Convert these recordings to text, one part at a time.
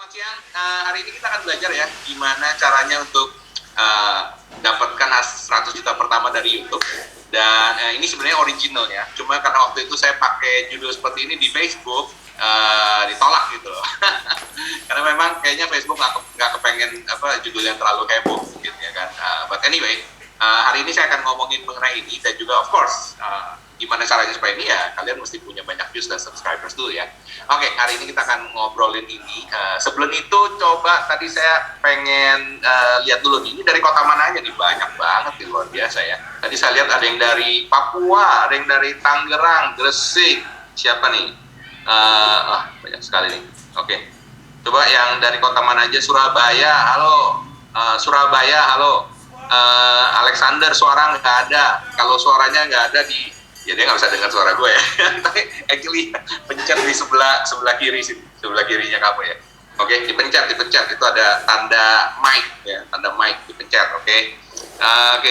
Selamat siang. Hari ini kita akan belajar ya gimana caranya untuk dapatkan 100 juta pertama dari YouTube. Dan ini sebenarnya original ya. Cuma karena waktu itu saya pakai judul seperti ini di Facebook, ditolak gitu loh. Karena memang kayaknya Facebook nggak kepengen judul yang terlalu heboh gitu ya kan. But anyway, hari ini saya akan ngomongin mengenai ini dan juga of course gimana caranya supaya ini ya kalian mesti punya banyak views dan subscribers dulu ya. Oke, hari ini kita akan ngobrolin ini. Sebelum itu coba tadi saya pengen lihat dulu nih, ini dari kota mana aja nih, banyak banget nih, luar biasa ya. Tadi saya lihat ada yang dari Papua, ada yang dari Tangerang, Gresik, siapa nih? Banyak sekali nih. Oke, coba yang dari kota mana aja? Surabaya, halo. Surabaya, halo. Alexander, suara nggak ada. Kalau suaranya nggak ada ya dia nggak bisa dengar suara gue ya. Tapi actually pencet di sebelah kiri sini, sebelah kirinya kamu ya. Oke, dipencet itu ada tanda mic ya, tanda mic dipencet. Oke,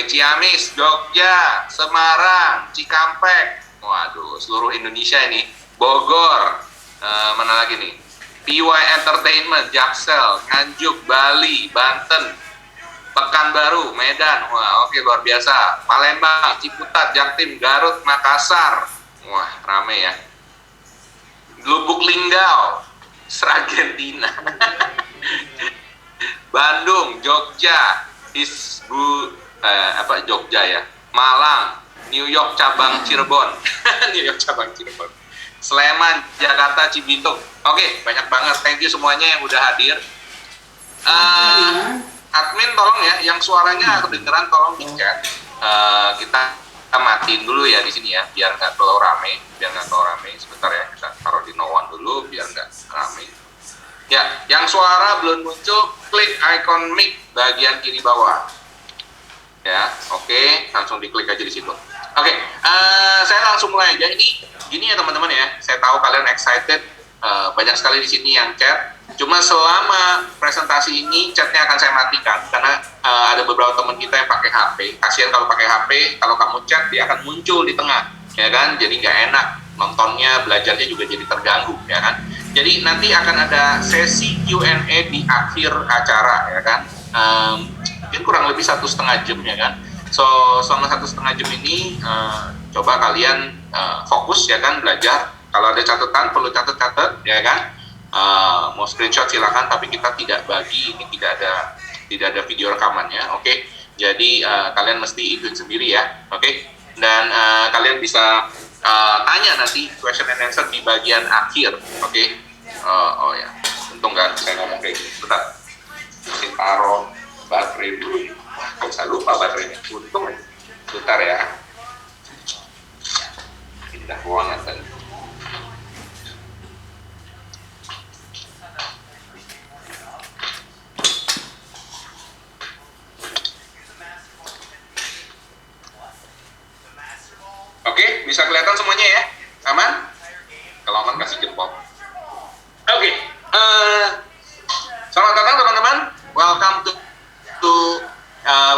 Ciamis, Jogja, Semarang, Cikampek, waduh seluruh Indonesia ini, Bogor, mana lagi nih, PY Entertainment, Jaksel, Nganjuk, Bali, Banten, Pekanbaru, Medan, wah oke, luar biasa. Palembang, Ciputat, Jaktim, Garut, Makassar, wah rame ya. Lubuk Linggau, Sragentina, Bandung, Jogja, Jogja ya, Malang, New York cabang Cirebon, New York cabang Cirebon, Sleman, Jakarta, Cibitung. Oke, banyak banget. Thank you semuanya yang udah hadir. Admin tolong ya, yang suaranya kedengeran tolong di chat. Kita matiin dulu ya di sini ya, biar nggak terlalu rame, Sebentar ya, kita taruh di no one dulu biar nggak rame. Ya, yang suara belum muncul, klik icon mic bagian kiri bawah. Ya, oke, langsung diklik aja di situ. Oke, saya langsung mulai aja. Ini gini ya teman-teman ya, saya tahu kalian excited, banyak sekali di sini yang chat. Cuma selama presentasi ini chatnya akan saya matikan karena ada beberapa teman kita yang pakai HP. Kasihan kalau pakai HP, kalau kamu chat dia akan muncul di tengah, ya kan? Jadi nggak enak, nontonnya, belajarnya juga jadi terganggu, ya kan? Jadi nanti akan ada sesi Q&A di akhir acara, ya kan? Mungkin kurang lebih 1,5 jam, ya kan? So selama 1,5 jam ini coba kalian fokus, ya kan, belajar. Kalau ada catatan perlu catat, ya kan? Mau screenshot silakan, tapi kita tidak bagi, ini tidak ada video rekamannya, oke? Jadi kalian mesti ikutin sendiri ya, oke? Dan kalian bisa tanya nanti question and answer di bagian akhir, oke? Oh ya, untung kan saya ngomong kayak gitu. Bentar, mesti taruh baterai dulu. Kok saya lupa baterainya, untung aja. Bentar ya, pindah ruangan tadi. Oke, bisa kelihatan semuanya ya? Aman? Kalau aman kasih jempol. Oke, selamat datang teman-teman. Welcome to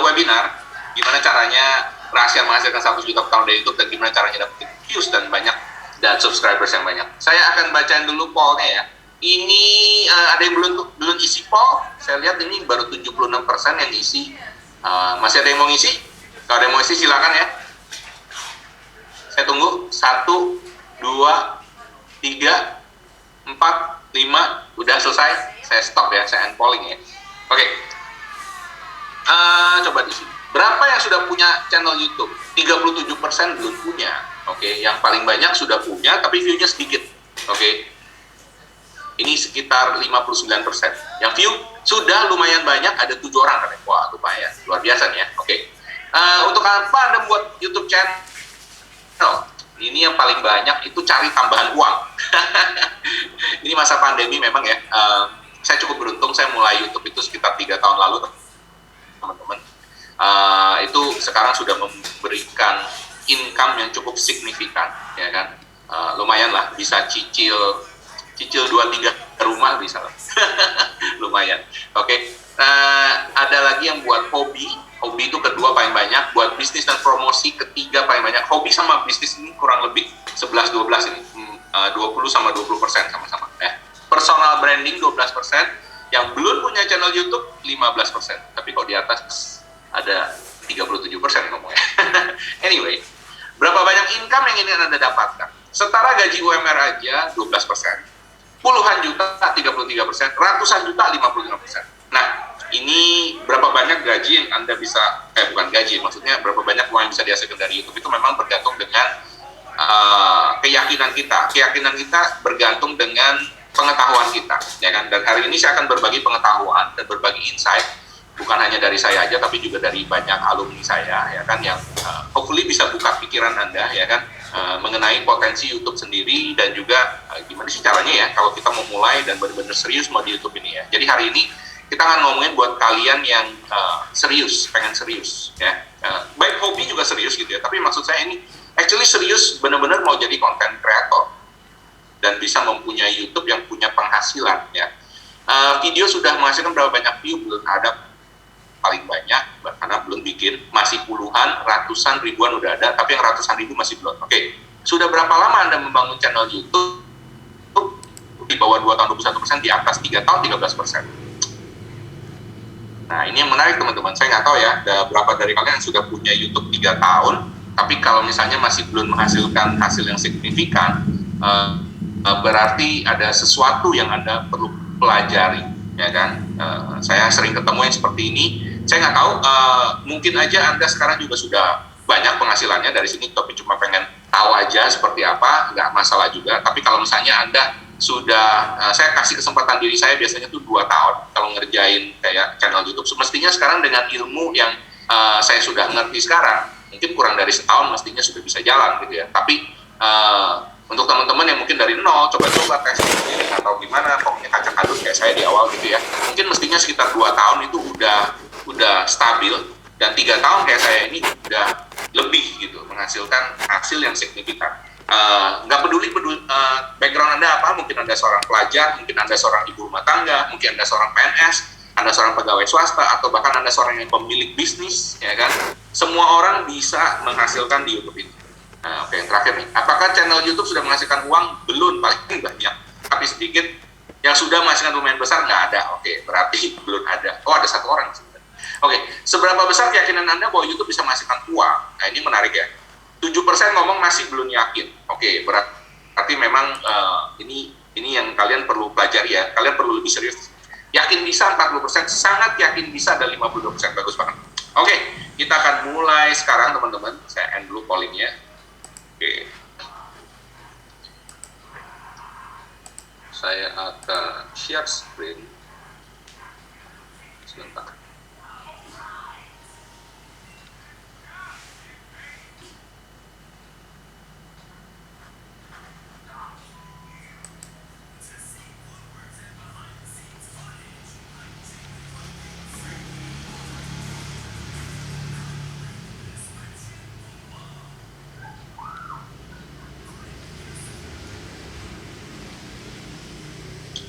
webinar. Gimana caranya rahasia menghasilkan 1 juta per tahun dari YouTube dan gimana caranya dapetin views dan subscribers yang banyak. Saya akan bacain dulu pollnya ya. Ini ada yang belum isi poll. Saya lihat ini baru 76% yang isi. Masih ada yang mau ngisi? Kalau ada yang mau isi silakan ya. Saya tunggu 1, 2, 3, 4, 5, udah selesai. Saya stop ya, saya end polling ya. Oke. Coba di sini. Berapa yang sudah punya channel YouTube? 37% belum punya. Oke, yang paling banyak sudah punya tapi view-nya sedikit. Oke. Ini sekitar 59%. Yang view sudah lumayan banyak, ada 7 orang kan. Wah, lumayan. Luar biasa nih ya. Oke. Untuk apa Anda buat YouTube channel? Ini yang paling banyak itu cari tambahan uang. Ini masa pandemi memang ya. Saya cukup beruntung, saya mulai YouTube itu sekitar 3 tahun lalu, teman-teman. Itu sekarang sudah memberikan income yang cukup signifikan, ya kan? Lumayan lah, bisa cicil 2-3 rumah bisa lah. Lumayan. Oke. Ada lagi yang buat hobi itu kedua paling banyak, buat bisnis dan promosi ketiga paling banyak. Hobi sama bisnis ini kurang lebih 11-12 ini, 20 sama 20% sama-sama. Personal branding 12%, Yang belum punya channel YouTube 15%, tapi kalau di atas ada 37% ngomongnya. Anyway, berapa banyak income yang ingin Anda dapatkan? Setara gaji UMR aja 12%, puluhan juta 33%, ratusan juta 55%. Nah, ini berapa banyak gaji yang Anda bisa, bukan gaji, maksudnya berapa banyak uang yang bisa dihasilkan dari YouTube itu memang bergantung dengan keyakinan kita. Keyakinan kita bergantung dengan pengetahuan kita, ya kan? Dan hari ini saya akan berbagi pengetahuan dan berbagi insight, bukan hanya dari saya aja, tapi juga dari banyak alumni saya, ya kan, yang hopefully bisa buka pikiran Anda, ya kan, mengenai potensi YouTube sendiri dan juga gimana sih caranya ya kalau kita mau mulai dan benar-benar serius mau di YouTube ini ya. Jadi hari ini kita akan ngomongin buat kalian yang serius, pengen serius, ya. Baik hobi juga serius gitu ya, tapi maksud saya ini actually serius benar-benar mau jadi content creator dan bisa mempunyai YouTube yang punya penghasilan ya. Video sudah menghasilkan berapa banyak view belum ada, paling banyak karena belum bikin, masih puluhan, ratusan, ribuan udah ada, tapi yang ratusan ribu masih belum. Oke, sudah berapa lama Anda membangun channel YouTube? Di bawah 2 tahun 21%, di atas 3 tahun 13%. Nah, ini yang menarik teman-teman. Saya nggak tahu ya, ada berapa dari kalian yang sudah punya YouTube 3 tahun, tapi kalau misalnya masih belum menghasilkan hasil yang signifikan, berarti ada sesuatu yang Anda perlu pelajari, ya kan? Saya sering ketemu yang seperti ini. Saya nggak tahu, mungkin aja Anda sekarang juga sudah banyak penghasilannya dari sini, tapi cuma pengen tahu aja seperti apa, nggak masalah juga. Tapi kalau misalnya Anda sudah, saya kasih kesempatan diri saya biasanya tuh 2 tahun kalau ngerjain kayak channel YouTube. Semestinya sekarang dengan ilmu yang saya sudah ngerti sekarang, mungkin kurang dari setahun mestinya sudah bisa jalan gitu ya. Tapi untuk teman-teman yang mungkin dari nol, coba-coba tes sendiri atau gimana, pokoknya kacak-aduk kayak saya di awal gitu ya, mungkin mestinya sekitar 2 tahun itu udah stabil, dan 3 tahun kayak saya ini udah lebih gitu, menghasilkan hasil yang signifikan. Nggak peduli background Anda apa, mungkin Anda seorang pelajar, mungkin Anda seorang ibu rumah tangga, mungkin Anda seorang PNS, Anda seorang pegawai swasta, atau bahkan Anda seorang yang pemilik bisnis, ya kan? Semua orang bisa menghasilkan di YouTube ini. Nah, oke, yang terakhir nih, apakah channel YouTube sudah menghasilkan uang? Belum, paling banyak, tapi sedikit. Yang sudah menghasilkan lumayan besar nggak ada. Oke, berarti belum ada. Oh, ada 1 orang sebenarnya. Oke, seberapa besar keyakinan Anda bahwa YouTube bisa menghasilkan uang? Nah, ini menarik ya. 7% ngomong masih belum yakin. Oke, berarti memang ini yang kalian perlu pelajari ya. Kalian perlu lebih serius. Yakin bisa 40%, sangat yakin bisa ada 52%. Bagus banget. Oke, kita akan mulai sekarang teman-teman. Saya end dulu pollingnya. Oke. Saya akan share screen. Sebentar.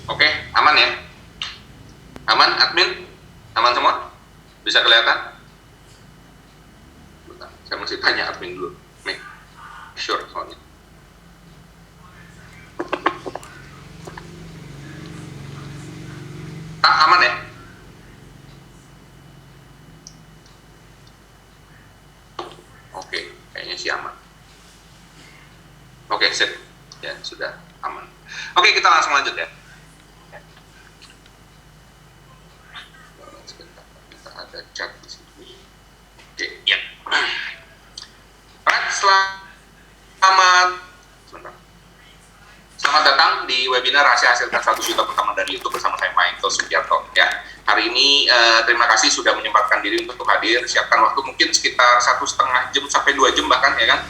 Oke, aman ya? Aman, admin? Aman semua? Bisa kelihatan? Bentar, saya mesti tanya admin dulu. Make sure soalnya. Aman ya? Oke, kayaknya sih aman. Oke, sip. Ya, sudah aman. Oke, kita langsung lanjut ya. Ada chat di sini. Oke, ya. Alright, selamat datang di webinar Rahasia Hasilkan 1 Juta Pertama dari YouTube bersama saya Michael Sugiarto. Ya, hari ini terima kasih sudah menyempatkan diri untuk hadir. Siapkan waktu mungkin sekitar 1,5 jam sampai 2 jam bahkan ya kan.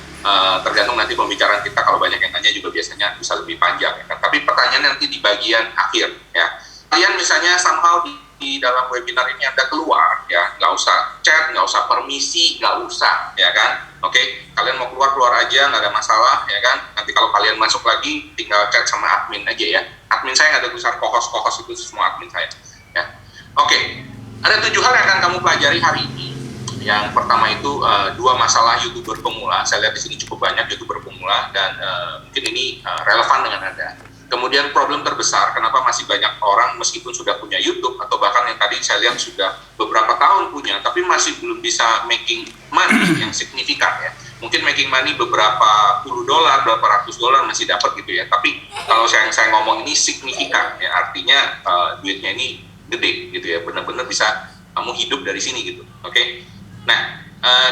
Tergantung nanti pembicaraan kita, kalau banyak yang nanya juga biasanya bisa lebih panjang ya kan. Tapi pertanyaan nanti di bagian akhir ya. Kalian misalnya somehow di dalam webinar ini Anda keluar ya, nggak usah chat, nggak usah permisi, nggak usah ya kan. Oke, kalian mau keluar aja, nggak ada masalah ya kan. Nanti kalau kalian masuk lagi tinggal chat sama admin aja ya. Admin saya nggak ada tulisan kohos itu semua admin saya ya. Oke, ada 7 hal yang akan kamu pelajari hari ini. Yang pertama itu 2 masalah YouTuber pemula. Saya lihat di sini cukup banyak YouTuber pemula dan mungkin ini relevan dengan Anda. Kemudian problem terbesar, kenapa masih banyak orang meskipun sudah punya YouTube atau bahkan yang tadi saya lihat sudah beberapa tahun punya, tapi masih belum bisa making money yang signifikan ya. Mungkin making money beberapa puluh dolar, berapa ratus dolar masih dapat gitu ya. Tapi kalau saya ngomong ini signifikan ya, artinya duitnya ini gede gitu ya, benar-benar bisa kamu hidup dari sini gitu. Oke. Nah,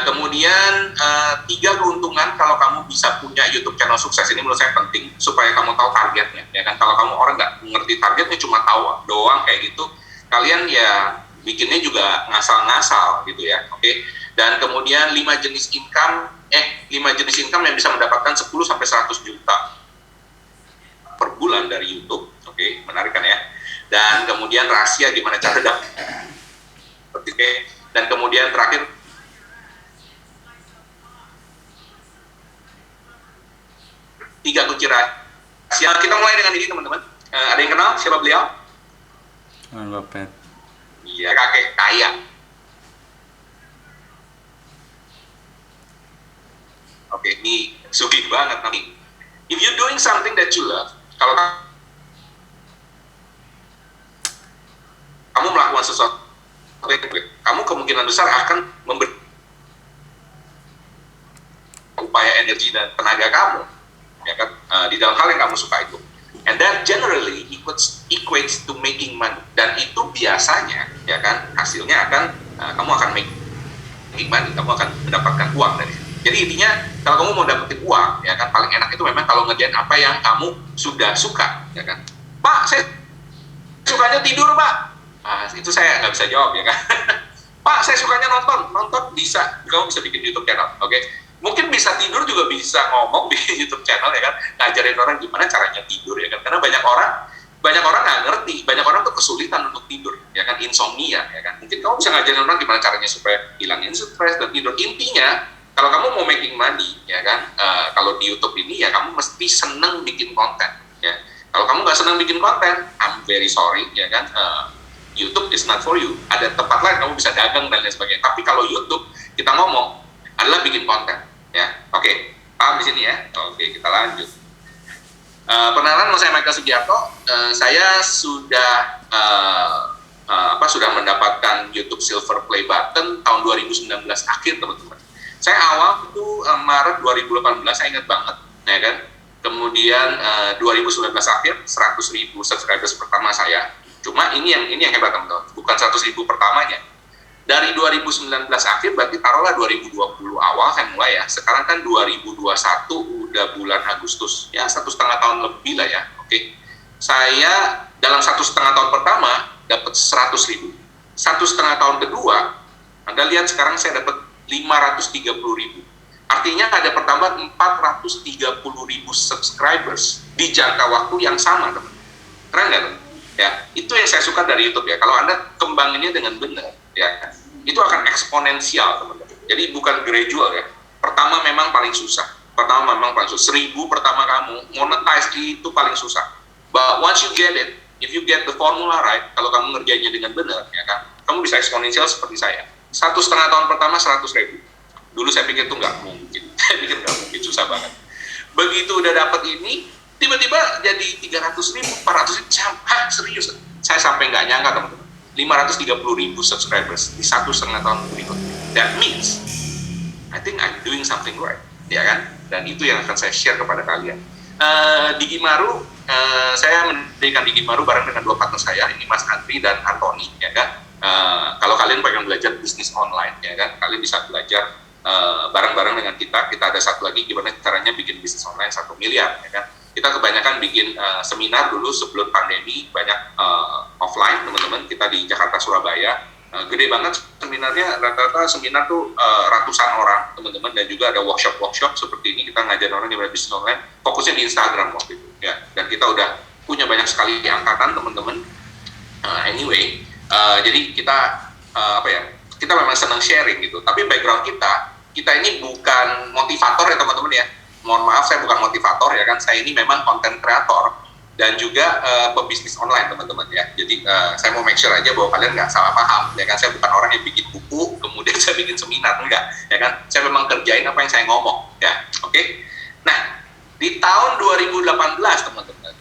kemudian 3 keuntungan kalau kamu bisa punya YouTube channel sukses, ini menurut saya penting supaya kamu tahu targetnya ya kan. Kalau kamu orang nggak ngerti targetnya, cuma tahu doang kayak gitu, kalian ya bikinnya juga ngasal-ngasal gitu ya. Oke. Dan kemudian 5 jenis income yang bisa mendapatkan 10 sampai 100 juta per bulan dari YouTube. Oke, menarik kan ya. Dan kemudian rahasia gimana cara dapat. Oke. Dan kemudian terakhir 3 kunci rahasia. Kita mulai dengan ini teman-teman. Ada yang kenal siapa beliau? Warren Buffett. Iya, kakek kaya. Oke, ini sugih banget nih. If you doing something that you love, kalau kamu melakukan sesuatu, kamu kemungkinan besar akan memberi upaya energi dan tenaga kamu, ya kan, di dalam hal yang kamu suka itu. And that generally equates to making money. Dan itu biasanya, ya kan, hasilnya akan kamu akan making money, kamu akan mendapatkan uang dari situ. Jadi intinya kalau kamu mau dapetin uang, ya kan, paling enak itu memang kalau ngerjain apa yang kamu sudah suka, ya kan. Pak, saya sukanya tidur, Pak. Itu saya nggak bisa jawab, ya kan. Pak, saya sukanya nonton bisa, kamu bisa bikin YouTube channel, oke. Mungkin bisa tidur juga bisa ngomong di YouTube channel, ya kan, ngajarin orang gimana caranya tidur, ya kan. Karena banyak orang nggak ngerti, banyak orang tuh kesulitan untuk tidur, ya kan, insomnia, ya kan. Mungkin kamu bisa ngajarin orang gimana caranya supaya hilangin stres dan tidur. Intinya kalau kamu mau making money, ya kan, kalau di YouTube ini ya kamu mesti seneng bikin konten, ya. Kalau kamu nggak seneng bikin konten, I'm very sorry, ya kan, YouTube is not for you. Ada tempat lain kamu bisa dagang dan lain sebagainya. Tapi kalau YouTube kita ngomong adalah bikin konten, ya. Oke, paham di sini ya? Oke, kita lanjut. Perkenalan, saya Michael Sugiarto. Saya sudah sudah mendapatkan YouTube Silver Play Button tahun 2019 akhir, teman-teman. Saya awal itu Maret 2018, saya ingat banget, ya kan. Kemudian 2019 akhir 100.000 subscribers pertama saya. Cuma ini yang hebat, teman-teman. Bukan 100.000 pertamanya. Dari 2019 akhir berarti taruhlah 2020 awal saya mulai ya. Sekarang kan 2021 udah bulan Agustus. Ya 1,5 tahun lebih lah ya. Oke. Saya dalam 1,5 tahun pertama dapat 100.000. 1,5 tahun kedua, Anda lihat sekarang saya dapat 530.000. Artinya ada pertambahan 430.000 subscribers di jangka waktu yang sama, teman. Keren nggak, teman? Ya, itu yang saya suka dari YouTube ya. Kalau Anda kembanginnya dengan benar, ya, itu akan eksponensial, teman-teman. Jadi bukan gradual ya. Pertama memang paling susah. 1.000 pertama kamu monetize itu paling susah. But once you get it, if you get the formula right, kalau kamu ngerjainnya dengan benar, ya kan, kamu bisa eksponensial seperti saya. 1,5 tahun pertama 100.000. Dulu saya pikir itu nggak mungkin. Saya pikir nggak mungkin, susah banget. Begitu udah dapat ini, tiba-tiba jadi 300.000, 400.000. Serius? Saya sampai nggak nyangka, teman-teman. 530.000 subscribers di 1,5 tahun berikutnya. That means, I think I'm doing something right, ya kan? Dan itu yang akan saya share kepada kalian. Di Gimaru, saya mendirikan di Gimaru bareng dengan 2 partner saya, ini Mas Andri dan Antoni, ya kan? Kalau kalian pengen belajar bisnis online, ya kan, kalian bisa belajar bareng-bareng dengan kita. Kita ada satu lagi gimana caranya bikin bisnis online 1 miliar, ya kan. Kita kebanyakan bikin seminar dulu sebelum pandemi, banyak offline, teman-teman. Kita di Jakarta, Surabaya, gede banget seminarnya, rata-rata seminar tuh ratusan orang, teman-teman, dan juga ada workshop seperti ini. Kita ngajarin orang gimana bisnis online, fokusnya di Instagram waktu itu, ya. Dan kita udah punya banyak sekali angkatan, teman-teman. Anyway, jadi kita kita memang senang sharing gitu. Tapi background kita ini bukan motivator ya, teman-teman ya. Mohon maaf, saya bukan motivator ya kan. Saya ini memang content creator dan juga pebisnis online, teman-teman ya. Jadi saya mau make sure aja bahwa kalian nggak salah paham ya kan. Saya bukan orang yang bikin buku kemudian saya bikin seminar, enggak ya kan. Saya memang kerjain apa yang saya ngomong ya. Oke. Nah, di tahun 2018, teman-teman,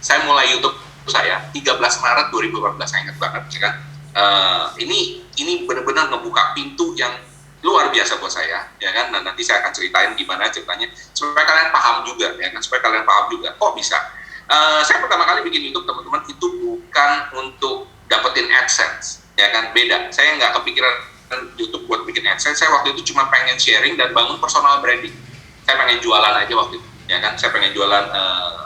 Saya mulai YouTube saya 13 Maret 2014, saya ingat banget, ya kan. Ini benar-benar ngebuka pintu yang luar biasa buat saya, ya kan. Nah, nanti saya akan ceritain gimana ceritanya supaya kalian paham juga, ya kan, supaya kalian paham juga kok bisa. Saya pertama kali bikin YouTube, teman-teman, itu bukan untuk dapetin AdSense, ya kan, beda. Saya nggak kepikiran YouTube buat bikin AdSense. Saya waktu itu cuma pengen sharing dan bangun personal branding. Saya pengen jualan aja waktu itu, ya kan. Saya pengen jualan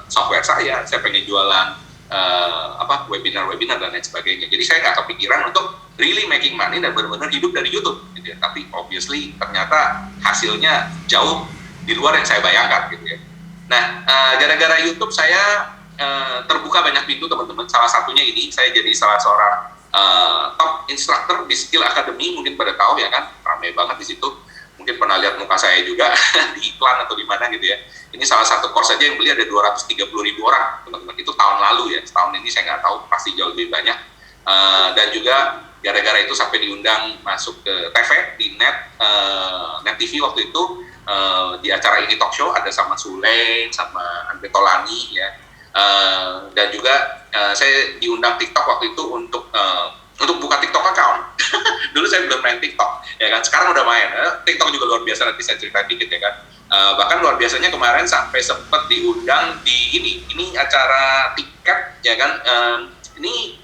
software saya pengen jualan webinar dan lain sebagainya. Jadi saya nggak kepikiran untuk really making money dan benar-benar hidup dari YouTube, gitu ya. Tapi obviously ternyata hasilnya jauh di luar yang saya bayangkan, gitu ya. Nah, gara-gara YouTube saya terbuka banyak pintu, teman-teman. Salah satunya ini, saya jadi salah seorang top instructor di Skill Academy, mungkin pada tahu, ya kan, ramai banget di situ. Mungkin pernah lihat muka saya juga di iklan atau di mana, gitu ya. Ini salah satu course saja yang beli ada 230.000 orang, teman-teman. Itu tahun lalu, ya. Setahun ini saya nggak tahu, pasti jauh lebih banyak. Dan juga gara-gara itu sampai diundang masuk ke TV di Net TV waktu itu, di acara ini talk show ada sama Sule, sama Andre Tolani, ya. Dan juga saya diundang TikTok waktu itu untuk buka TikTok account. Dulu saya belum main TikTok, ya kan. Sekarang udah main. TikTok juga luar biasa, nanti saya ceritain dikit, ya kan. Bahkan luar biasanya kemarin sampai sempat diundang di ini acara tiket, ya kan. Ini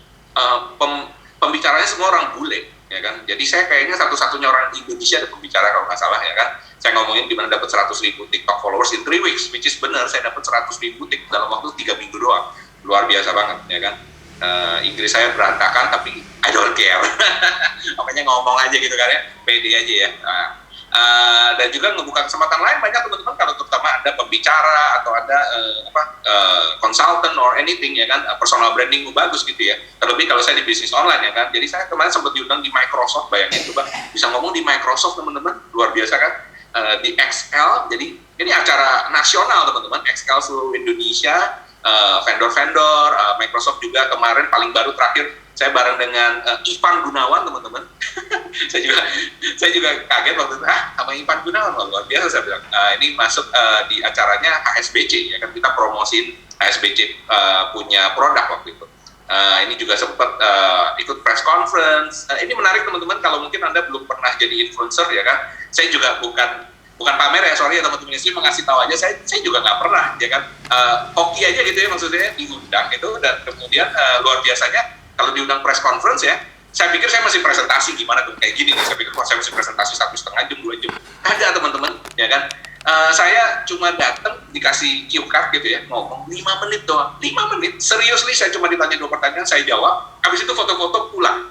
pembicaranya semua orang bule, ya kan. Jadi saya kayaknya satu-satunya orang Indonesia ada pembicara kalau nggak salah, ya kan. Saya ngomongin gimana dapat 100.000 TikTok followers in 3 weeks, which is benar, saya dapat 100.000 TikTok dalam waktu 3 minggu doang. Luar biasa banget, ya kan. Inggris saya berantakan, tapi I don't care. Makanya ngomong aja gitu kan, ya, pede aja, ya. Dan juga ngebuka kesempatan lain banyak, teman-teman, kalau terutama ada pembicara atau ada consultant or anything, ya kan, personal branding bagus gitu ya. Terlebih kalau saya di bisnis online, ya kan. Jadi saya kemarin sempat diundang di Microsoft, bayangin coba bisa ngomong di Microsoft, teman-teman, luar biasa kan. Di XL, jadi ini acara nasional, teman-teman, XL seluruh Indonesia, vendor-vendor, Microsoft juga kemarin paling baru terakhir saya bareng dengan Ivan Gunawan, teman-teman. saya juga kaget waktu itu, sama Ivan Gunawan, luar biasa, saya bilang. Ini masuk di acaranya HSBC, ya kan, kita promosin HSBC punya produk waktu itu. Ini juga sempat ikut press conference. Ini menarik, teman-teman, kalau mungkin Anda belum pernah jadi influencer, ya kan. Saya juga bukan pamer, ya, sorry ya teman-teman, ini mengasih tahu aja, saya juga nggak pernah, ya kan. Hoki aja gitu ya, maksudnya diundang itu, dan kemudian luar biasanya kalau diundang press conference, ya, saya pikir saya masih presentasi gimana tuh kayak gini nih. Saya pikir saya masih presentasi 1,5 jam, 2 jam. Ada, teman-teman, ya kan. Saya cuma datang dikasih cue card gitu ya, ngomong 5 menit doang. 5 menit, seriously, saya cuma ditanya 2 pertanyaan, saya jawab, habis itu foto-foto pulang.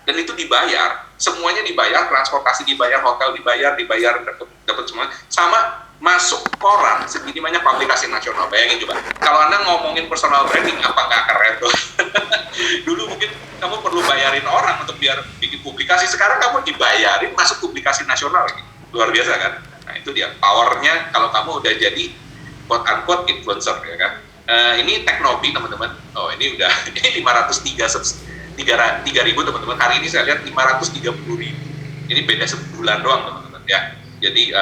Dan itu dibayar, semuanya dibayar, transportasi dibayar, hotel dibayar, dapat semua, sama masuk koran segini banyak publikasi nasional. Bayangin coba, kalau Anda ngomongin personal branding, apa nggak keren tuh? Dulu mungkin kamu perlu bayarin orang untuk biar bikin publikasi, sekarang kamu dibayarin masuk publikasi nasional lagi. Luar biasa kan? Nah, itu dia powernya kalau kamu udah jadi quote-unquote influencer, ya kan. Ini Teknobi, teman-teman. Oh, ini udah ini 3.000, teman-teman. Hari ini saya lihat 530.000. Ini beda sebulan doang, teman-teman, ya. Jadi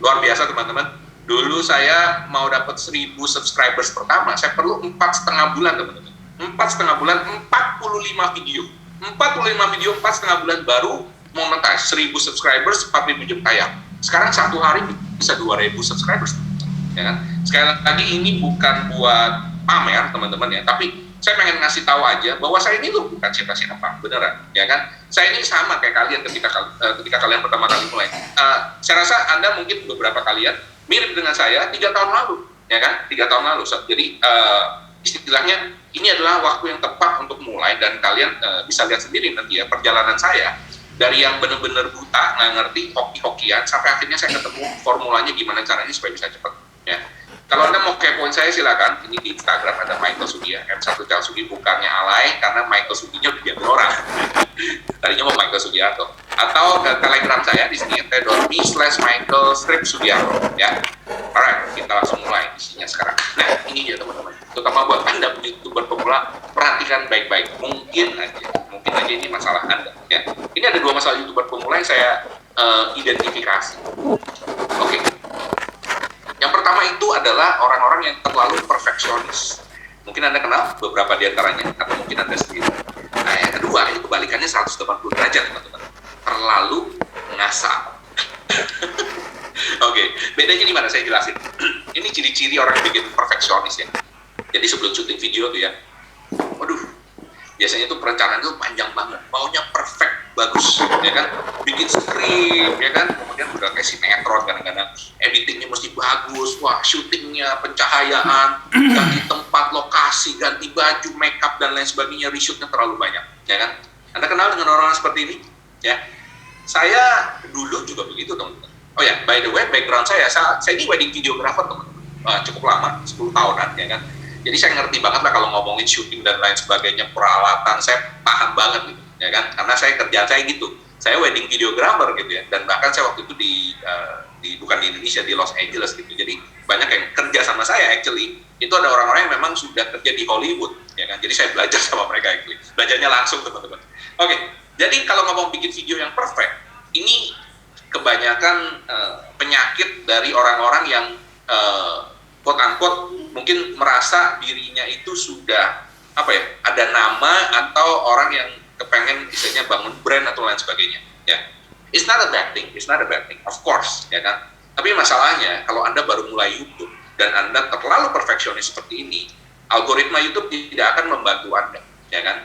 luar biasa, teman-teman. Dulu saya mau dapat 1.000 subscribers pertama, saya perlu 4,5 bulan, teman-teman. 4,5 bulan, 45 video. 45 video, 4,5 bulan baru monetize. 1.000 subscribers, 4.000 jam tayang. Sekarang satu hari bisa 2.000 subscribers, ya kan? Sekali lagi, ini bukan buat pamer, teman-teman, ya, tapi saya pengen ngasih tahu aja bahwa saya ini loh bukan siapa-siapa, beneran, ya kan? Saya ini sama kayak kalian ketika kalian pertama kali mulai. Saya rasa Anda mungkin beberapa kalian mirip dengan saya 3 tahun lalu, ya kan? 3 tahun lalu. Jadi istilahnya ini adalah waktu yang tepat untuk mulai, dan kalian bisa lihat sendiri nanti ya perjalanan saya dari yang benar-benar buta, nggak ngerti, hoki-hokian, sampai akhirnya saya ketemu formulanya gimana caranya supaya bisa cepat, ya. Kalau Anda mau kepoin saya, silakan. Ini di Instagram ada Michael Sugia, M1 Sugi, bukannya alay, karena Michael Suginya udah diambil orang. Tadinya mau Michael Sugiarto. Atau ke Telegram saya di sini, t.me/Michael_Sugiarto, ya. Alright, kita langsung mulai isinya sekarang. Nah, ini dia, teman-teman. Terutama buat Anda YouTuber pemula, perhatikan baik-baik. Mungkin aja ini masalah Anda, ya. Ini ada 2 masalah YouTuber pemula yang saya identifikasi. Oke. Yang pertama itu adalah orang-orang yang terlalu perfeksionis. Mungkin Anda kenal beberapa di antaranya, atau mungkin Anda sendiri. Nah, yang kedua, ini kebalikannya 180 derajat, teman-teman. Terlalu ngasal. Oke, bedanya di mana? Saya jelasin. Ini ciri-ciri orang yang bikin perfeksionis ya. Jadi sebelum syuting video tuh ya, waduh, biasanya tuh perencanaan tuh panjang banget, maunya perfect, bagus, ya kan? Bikin skrip, ya kan? Kemudian udah kayak sinetron, kadang-kadang editingnya mesti bagus, wah, syutingnya, pencahayaan, ganti tempat, lokasi, ganti baju, makeup dan lain sebagainya, reshootnya terlalu banyak, ya kan? Anda kenal dengan orang-orang seperti ini? Ya, saya dulu juga begitu, teman-teman. Oh ya, by the way, background saya ini wedding videographer, teman-teman. Cukup lama, 10 tahunan, ya kan? Jadi saya ngerti banget lah kalau ngomongin syuting dan lain sebagainya, peralatan, saya paham banget gitu, ya kan? Karena kerjaan saya gitu, saya wedding videographer gitu ya, dan bahkan saya waktu itu bukan di Indonesia, di Los Angeles gitu, jadi banyak yang kerja sama saya actually, itu ada orang-orang yang memang sudah kerja di Hollywood, ya kan? Jadi saya belajar sama mereka actually, belajarnya langsung teman-teman. Oke, jadi kalau ngomong bikin video yang perfect, ini kebanyakan penyakit dari orang-orang yang quote-unquote mungkin merasa dirinya itu sudah ada nama atau orang yang kepengen istilahnya bangun brand atau lain sebagainya ya. It's not a bad thing, of course, ya kan. Tapi masalahnya kalau Anda baru mulai YouTube dan Anda terlalu perfeksionis seperti ini, algoritma YouTube tidak akan membantu Anda, ya kan.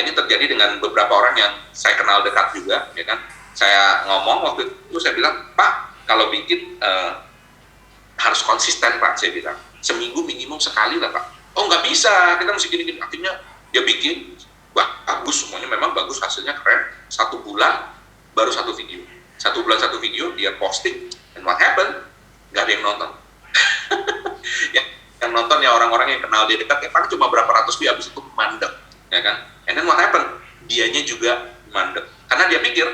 Ini terjadi dengan beberapa orang yang saya kenal dekat juga, ya kan. Saya ngomong waktu itu, saya bilang, Pak, kalau bikin harus konsisten, Pak, saya bilang. Seminggu minimum sekali lah, Pak. Oh, nggak bisa, kita mesti gini-gini. Akhirnya dia bikin, wah, bagus, semuanya memang bagus, hasilnya keren. 1 bulan, baru 1 video. 1 bulan 1 video, dia posting, and what happened? Nggak ada yang nonton. Yang nonton ya orang-orang yang kenal dia dekat, ya paling cuma berapa ratus view, habis itu mandek, ya kan? And then what happened? Dianya juga mandek. Karena dia pikir,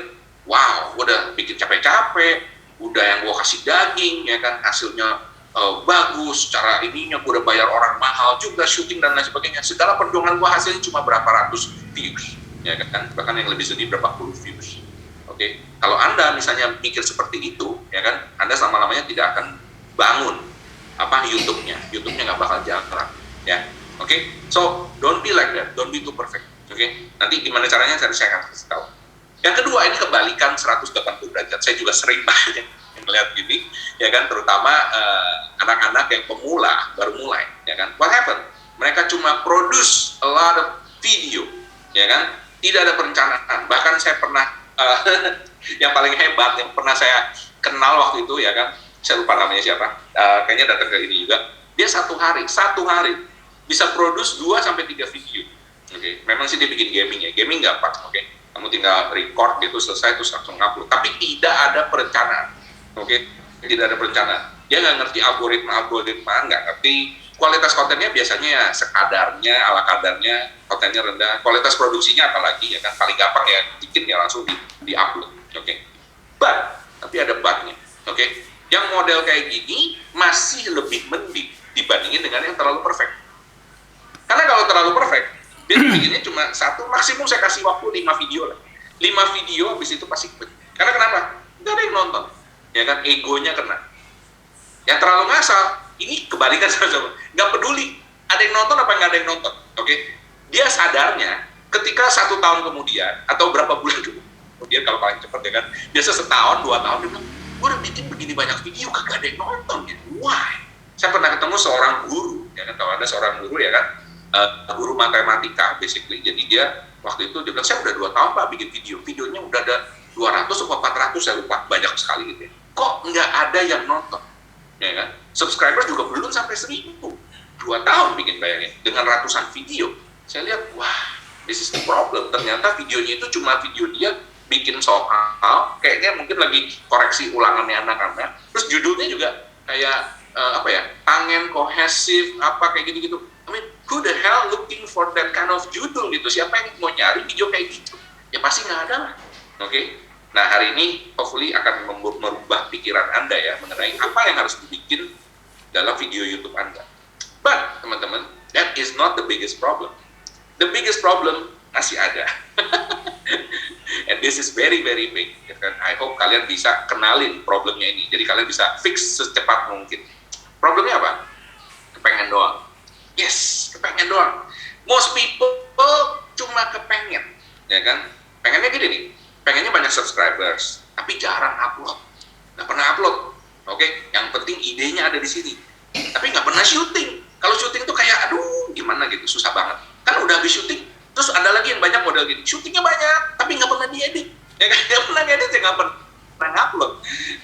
wow, udah bikin capek-capek, udah yang gue kasih daging, ya kan, hasilnya bagus, cara ininya gue udah bayar orang mahal juga, syuting dan lain sebagainya, segala perjuangan gue hasilnya cuma berapa ratus views, ya kan, bahkan yang lebih sedih berapa puluh views. Oke, kalau Anda misalnya mikir seperti itu, ya kan, Anda selama-lamanya tidak akan bangun YouTube-nya nggak bakal jalan, ya. Oke, so don't be like that, don't be too perfect. Oke, nanti gimana caranya saya akan kasih tahu. Yang kedua, ini kebalikan 180 derajat. Saya juga sering banget melihat gini, ya kan, terutama anak-anak yang pemula, baru mulai, ya kan. What happened? Mereka cuma produce a lot of video, ya kan, tidak ada perencanaan. Bahkan saya pernah, yang paling hebat, yang pernah saya kenal waktu itu, ya kan, saya lupa namanya siapa, kayaknya datang ke ini juga, dia satu hari, bisa produce 2-3 video. Oke, memang sih dia bikin gaming ya, gaming gampang, oke. Kamu tinggal record gitu, selesai, terus langsung upload. Tapi tidak ada perencanaan, oke? Tidak ada perencanaan. Dia nggak ngerti algoritma, nggak ngerti. Kualitas kontennya biasanya ya sekadarnya, ala kadarnya, kontennya rendah. Kualitas produksinya apalagi, ya kan? Paling gampang ya, bikin ya langsung di-upload, oke? Tapi ada but-nya, oke? Yang model kayak gini masih lebih mending dibandingin dengan yang terlalu perfect. Karena kalau terlalu perfect, dia bikinnya cuma 1, maksimum saya kasih waktu 5 video lah. 5 video, habis itu pasti quit. Karena kenapa? Nggak ada yang nonton. Ya kan, egonya kena. Yang terlalu ngasal, ini kebalikan sama-sama. Nggak peduli, ada yang nonton apa nggak ada yang nonton. Oke? Dia sadarnya, ketika 1 tahun kemudian, atau berapa bulan kemudian, kalau paling cepat ya kan, biasa setahun, 2 tahun, dia bilang, gue udah bikin begini banyak video, kagak ada yang nonton. Gitu. Why? Saya pernah ketemu seorang guru, ya kan, kalau ada seorang guru ya kan, guru matematika basically. Jadi dia waktu itu dia bilang, saya udah 2 tahun Pak bikin video, videonya udah ada 200 atau 400, saya lupa, banyak sekali gitu ya. Kok nggak ada yang nonton, ya kan? Subscriber juga belum sampai 1000, 2 tahun bikin, bayangin, dengan ratusan video. Saya lihat, wah, this is the problem. Ternyata videonya itu cuma video dia bikin soal, kayaknya mungkin lagi koreksi ulangannya anak-anak, terus judulnya juga kayak angin kohesif, kayak gitu-gitu. I mean, who the hell looking for that kind of judul gitu? Siapa yang mau nyari video kayak gitu? Ya pasti nggak ada lah. Oke? Nah, hari ini hopefully akan merubah pikiran Anda ya mengenai apa yang harus dibikin dalam video YouTube Anda. But, teman-teman, that is not the biggest problem. The biggest problem masih ada. And this is very, very big. I hope kalian bisa kenalin problemnya ini. Jadi kalian bisa fix secepat mungkin. Problemnya apa? Kepengen doang. Yes, kepengen doang. Most people cuma kepengen, ya kan? Pengennya gini nih, pengennya banyak subscribers, tapi jarang upload, nggak pernah upload. Oke, yang penting idenya ada di sini, tapi nggak pernah syuting. Kalau syuting tuh kayak, aduh, gimana gitu, susah banget. Kan udah habis syuting, terus ada lagi yang banyak model gini, syutingnya banyak, tapi nggak pernah diedit. Ya kan, nggak pernah diedit, ya nggak pernah upload.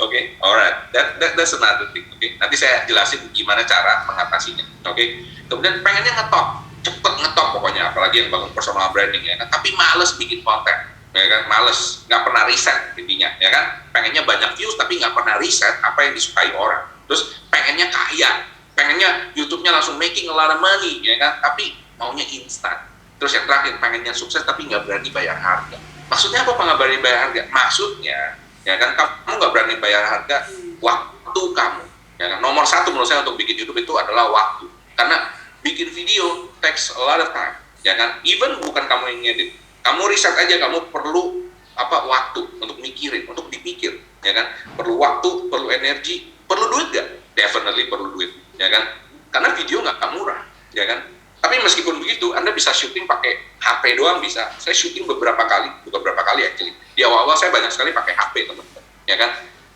Oke, alright, that's another thing. Oke, nanti saya jelasin gimana cara mengatasinya. Oke, kemudian pengennya ngetop, cepet ngetop pokoknya, apalagi yang bangun personal branding ya kan, tapi males bikin konten, ya kan, males, nggak pernah riset intinya, ya kan, pengennya banyak views tapi nggak pernah riset apa yang disukai orang, terus pengennya kaya, pengennya YouTube-nya langsung making a lot of money, ya kan, tapi maunya instan, terus yang terakhir pengennya sukses tapi nggak berani bayar harga. Maksudnya apa nggak berani bayar harga? Maksudnya, ya kan, kamu nggak berani bayar harga waktu kamu, ya kan, nomor satu menurut saya untuk bikin YouTube itu adalah waktu, karena bikin video takes a lot of time, ya kan? Even bukan kamu yang ngedit, kamu riset aja, kamu perlu waktu untuk mikirin, untuk dipikir, ya kan? Perlu waktu, perlu energi, perlu duit gak? Definitely perlu duit, ya kan? Karena video nggak murah, ya kan? Tapi meskipun begitu, Anda bisa syuting pakai HP doang bisa. Saya syuting beberapa kali, bukan beberapa kali actually. Di awal-awal saya banyak sekali pakai HP, teman-teman, ya kan?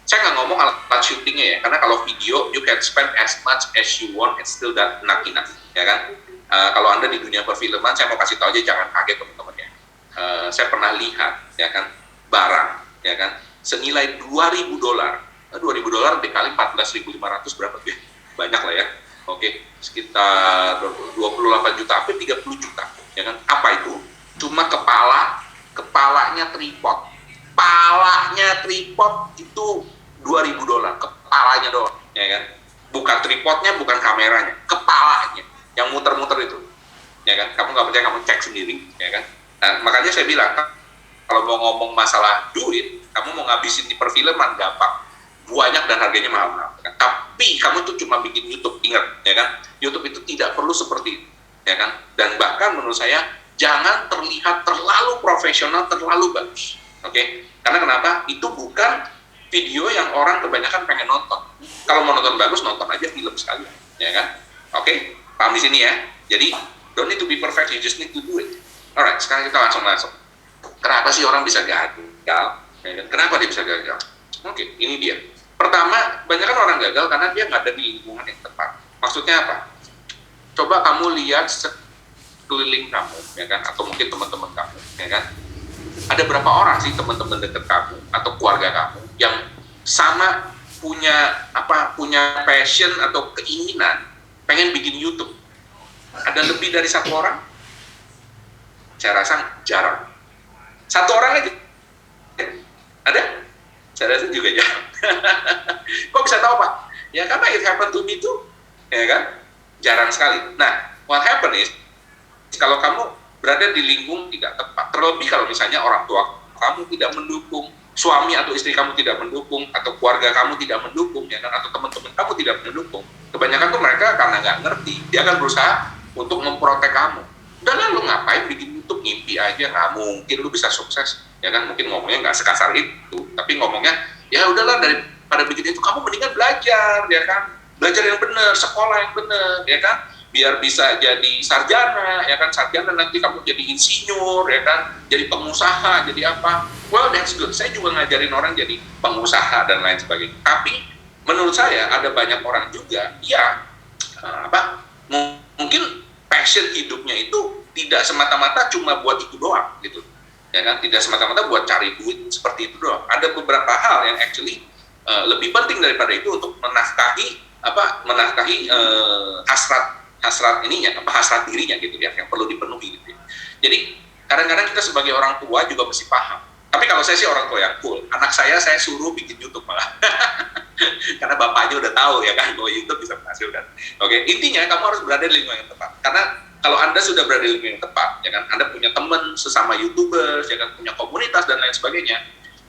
Saya nggak ngomong alat syutingnya ya, karena kalau video you can spend as much as you want, it's still not enough, ya kan? Kalau Anda di dunia perfilman, saya mau kasih tahu aja, jangan kaget teman-teman ya. Saya pernah lihat, ya kan, barang, ya kan, senilai $2.000, $2.000 dikali 14.500 berapa tuh ya? Banyak lah ya. Oke, sekitar 28 juta, sampai 30 juta, ya kan? Apa itu? Cuma kepalanya tripod. Kepalanya tripod itu $2.000, kepalanya doang, ya kan? Bukan tripodnya, bukan kameranya, kepalanya yang muter-muter itu, ya kan? Kamu nggak percaya, kamu cek sendiri, ya kan? Nah, makanya saya bilang, kalau mau ngomong masalah duit, kamu mau ngabisin di perfilman gampang, banyak dan harganya mahal-mahal. Kan? Tapi kamu tuh cuma bikin YouTube, ingat, ya kan? YouTube itu tidak perlu seperti itu, ya kan? Dan bahkan menurut saya jangan terlihat terlalu profesional, terlalu bagus, oke? Karena kenapa? Itu bukan video yang orang kebanyakan pengen nonton. Kalau mau nonton bagus, nonton aja film sekali, ya kan? Oke, paham di sini ya? Jadi, don't need to be perfect, you just need to do it. Alright, sekarang kita langsung masuk. Kenapa sih orang bisa gagal? Ya kan? Kenapa dia bisa gagal? Oke, ini dia. Pertama, banyak kan orang gagal karena dia nggak ada di lingkungan yang tepat. Maksudnya apa? Coba kamu lihat sekeliling kamu, ya kan? Atau mungkin teman-teman kamu, ya kan? Ada berapa orang sih teman-teman dekat kamu atau keluarga kamu yang sama punya passion atau keinginan pengen bikin YouTube? Ada lebih dari satu orang? Saya rasa jarang. Satu orang aja. Ada? Saya rasa juga jarang. Kok bisa tahu, Pak? Ya karena it happened to me too, ya kan? Jarang sekali. Nah, what happen is kalau kamu berada di lingkungan tidak tepat, terlebih kalau misalnya orang tua kamu tidak mendukung, suami atau istri kamu tidak mendukung, atau keluarga kamu tidak mendukung, ya kan, atau teman-teman kamu tidak mendukung, kebanyakan tuh mereka karena nggak ngerti, dia akan berusaha untuk memprotek kamu. Udah lah, lu ngapain bikin YouTube, ngimpi aja, nggak mungkin lu bisa sukses, ya kan? Mungkin ngomongnya nggak sekasar itu, tapi ngomongnya, ya udahlah, daripada bikin itu, kamu mendingan belajar, ya kan? Belajar yang benar, sekolah yang benar, ya kan? Biar bisa jadi sarjana, ya kan, sarjana nanti kamu jadi insinyur, ya kan, jadi pengusaha, jadi apa, well that's good, saya juga ngajarin orang jadi pengusaha dan lain sebagainya, tapi menurut saya ada banyak orang juga, ya, mungkin passion hidupnya itu tidak semata-mata cuma buat itu doang, gitu, ya kan, tidak semata-mata buat cari duit seperti itu doang, ada beberapa hal yang actually lebih penting daripada itu untuk menafkahi hasrat ininya, hasrat dirinya gitu ya, yang perlu dipenuhi gitu ya. Jadi kadang-kadang kita sebagai orang tua juga mesti paham. Tapi kalau saya sih orang tua yang cool, anak saya suruh bikin YouTube malah. Karena bapaknya udah tahu ya kan bahwa YouTube bisa menghasilkan. Oke, intinya kamu harus berada di lingkungan yang tepat. Karena kalau Anda sudah berada di lingkungan yang tepat, ya kan, Anda punya teman sesama YouTubers, ya kan, punya komunitas dan lain sebagainya,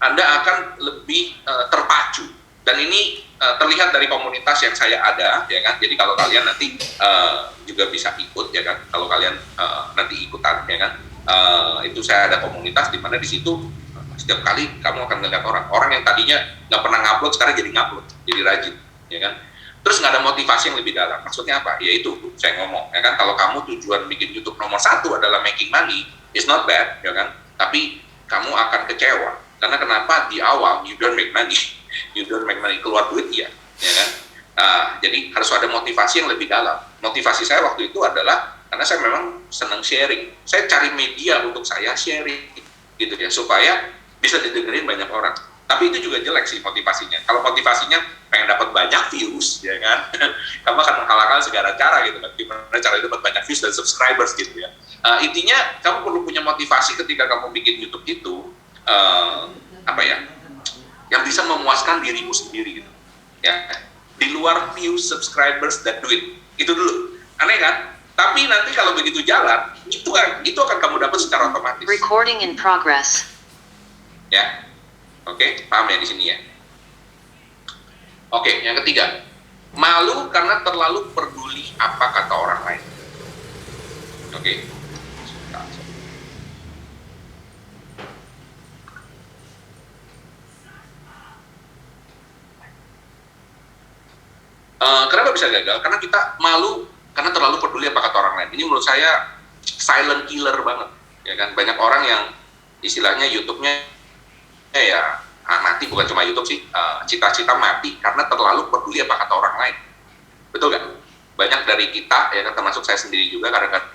Anda akan lebih terpacu. Dan ini terlihat dari komunitas yang saya ada, ya kan. Jadi kalau kalian nanti juga bisa ikut, ya kan. Kalau kalian nanti ikutan, ya kan. Itu saya ada komunitas di mana di situ setiap kali kamu akan melihat orang yang tadinya nggak pernah ngupload sekarang jadi ngupload, jadi rajin, ya kan. terus nggak ada motivasi yang lebih dalam. Maksudnya apa? Ya itu saya ngomong, ya kan, kalau kamu tujuan bikin YouTube nomor satu adalah making money, it's not bad, ya kan, tapi kamu akan kecewa. Karena kenapa? Di awal you don't make money, keluar duit ya kan. Jadi harus ada motivasi yang lebih dalam. Motivasi saya waktu itu adalah karena saya memang senang sharing. Saya cari media untuk saya sharing, gitu ya, supaya bisa didengerin banyak orang. Tapi itu juga jelek sih motivasinya. Kalau motivasinya pengen dapat banyak views, ya kan, kamu akan menghalalkan segala cara gitu kan. Gimana cara dapat banyak views dan subscribers gitu ya. Intinya kamu perlu punya motivasi ketika kamu bikin YouTube itu, yang bisa memuaskan dirimu sendiri gitu. Ya, di luar views, subscribers dan duit. Itu dulu. Aneh kan? Tapi nanti kalau begitu jalan, itu akan kamu dapat secara otomatis. Recording in progress. Ya. Oke, paham ya di sini ya. Oke, yang ketiga, malu karena terlalu peduli apa kata orang lain. Oke. Kenapa bisa gagal? Karena kita malu karena terlalu peduli apa kata orang lain. Ini menurut saya silent killer banget, ya kan? Banyak orang yang istilahnya YouTube-nya ya mati, bukan cuma YouTube sih, cita-cita mati karena terlalu peduli apa kata orang lain. Betul kan? Banyak dari kita, ya kan, termasuk saya sendiri juga, kadang-kadang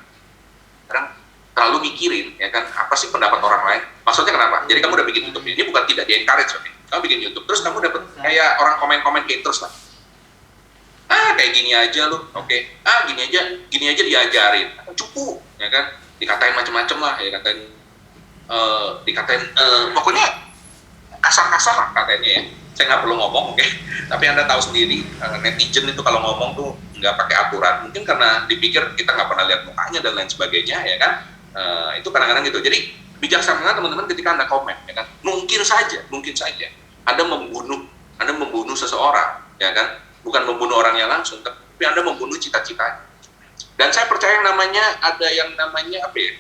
terlalu mikirin, ya kan, apa sih pendapat orang lain. Maksudnya kenapa? Jadi kamu udah bikin YouTube, ini bukan tidak di-encourage, okay? Kamu bikin YouTube, terus kamu dapat kayak orang komen-komen kayak terus lah. Kayak gini aja lu, oke. Gini aja diajarin. Cukup, ya kan? Dikatain macam-macam lah, ya dikatain, pokoknya kasar-kasar lah katanya ya. Saya nggak perlu ngomong, oke. Tapi Anda tahu sendiri, netizen itu kalau ngomong tuh nggak pakai aturan. Mungkin karena dipikir kita nggak pernah lihat mukanya dan lain sebagainya, ya kan. Itu kadang-kadang gitu. Jadi bijaksana teman-teman ketika Anda komen, ya kan. Mungkin saja Anda membunuh seseorang, ya kan. Bukan membunuh orangnya langsung, tapi Anda membunuh cita-citanya. Dan saya percaya ada yang namanya apa ya?